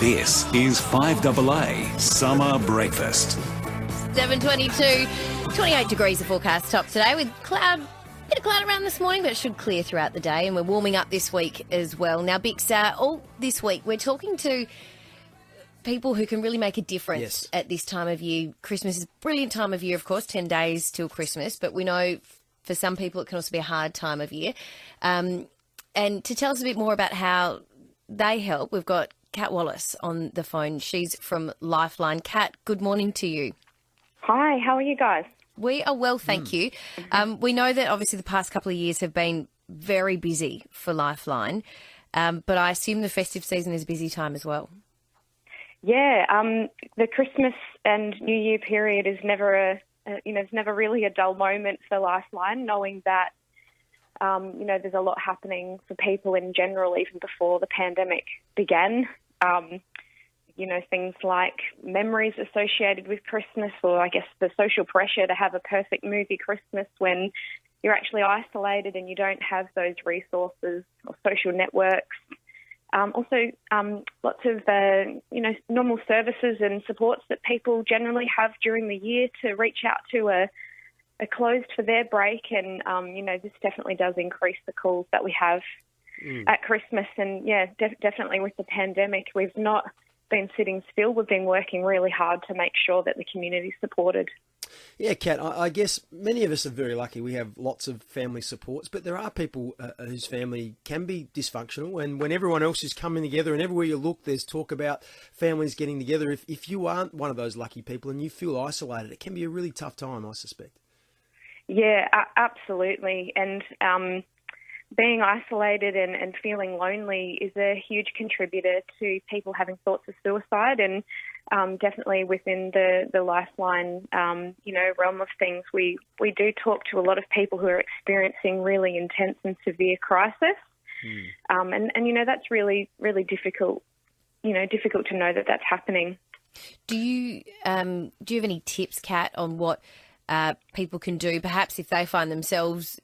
This is 5AA Summer Breakfast. 7:22, 28 degrees of forecast top today with bit of cloud around this morning, but it should clear throughout the day, and we're warming up this week as well. Now, Bix, all this week we're talking to people who can really make a difference at this time of year. Christmas is a brilliant time of year, of course, 10 days till Christmas, but we know for some people it can also be a hard time of year. And to tell us a bit more about how they help, we've got Kat Wallace on the phone. She's from Lifeline. Kat, good morning to you. Hi, how are you guys? We are well, thank you. We know that obviously the past couple of years have been very busy for Lifeline, but I assume the festive season is a busy time as well. Yeah, the Christmas and New Year period is never it's never really a dull moment for Lifeline, knowing that there's a lot happening for people in general, even before the pandemic began. Things like memories associated with Christmas, or I guess the social pressure to have a perfect movie Christmas when you're actually isolated and you don't have those resources or social networks. Also, lots of, normal services and supports that people generally have during the year to reach out to are closed for their break. And, this definitely does increase the calls that we have at Christmas. And, definitely with the pandemic, we've not been sitting still. We've been working really hard to make sure that the community's supported. Yeah, Kat, I guess many of us are very lucky. We have lots of family supports, but there are people whose family can be dysfunctional. And when everyone else is coming together and everywhere you look, there's talk about families getting together. If you aren't one of those lucky people and you feel isolated, it can be a really tough time, I suspect. Yeah, absolutely. And being isolated and feeling lonely is a huge contributor to people having thoughts of suicide. And definitely within the Lifeline, realm of things, we do talk to a lot of people who are experiencing really intense and severe crisis. And that's really, really difficult, difficult to know that that's happening. Do you have any tips, Kat, on what people can do, perhaps if they find themselves,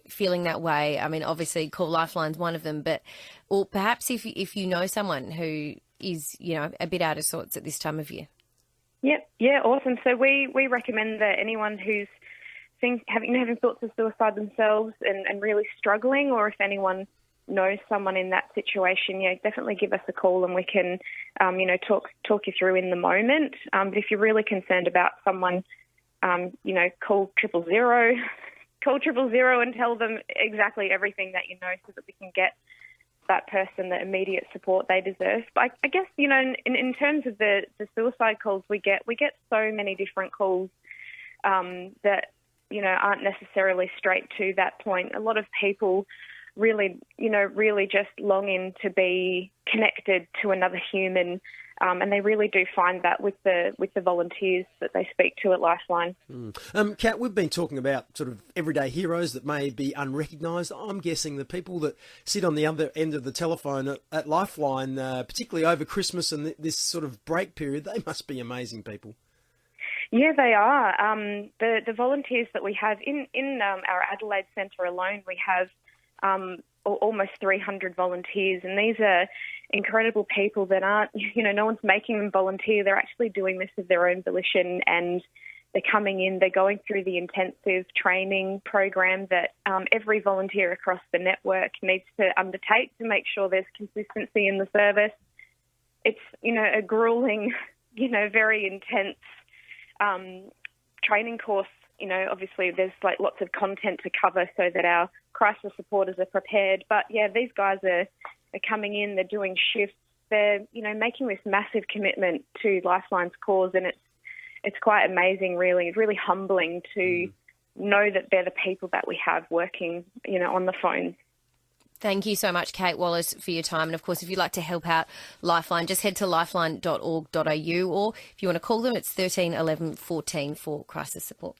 feeling that way? I mean, obviously Call Lifeline's one of them, or perhaps if you know someone who is, a bit out of sorts at this time of year. Yep. Yeah, awesome. So we recommend that anyone who's having thoughts of suicide themselves and really struggling, or if anyone knows someone in that situation, definitely give us a call and we can, talk you through in the moment. But if you're really concerned about someone, call 000, and tell them exactly everything that you know so that we can get that person the immediate support they deserve. But I guess, in terms of the suicide calls we get so many different calls that, aren't necessarily straight to that point. A lot of people really just longing to be connected to another human. And they really do find that with the volunteers that they speak to at Lifeline. Kat, we've been talking about sort of everyday heroes that may be unrecognised. I'm guessing the people that sit on the other end of the telephone at Lifeline, particularly over Christmas and this sort of break period, they must be amazing people. Yeah, they are. The volunteers that we have in our Adelaide Centre alone, we have almost 300 volunteers, and these are incredible people that aren't, no one's making them volunteer. They're actually doing this of their own volition, and they're coming in, they're going through the intensive training program that every volunteer across the network needs to undertake to make sure there's consistency in the service. It's, a grueling, very intense training course. Obviously there's lots of content to cover so that our crisis supporters are prepared. But yeah, these guys are coming in, they're doing shifts, they're, making this massive commitment to Lifeline's cause, and it's quite amazing, really. It's really humbling to know that they're the people that we have working, on the phone. Thank you so much, Kate Wallace, for your time. And, of course, if you'd like to help out Lifeline, just head to lifeline.org.au, or if you want to call them, it's 13 11 14 for crisis support.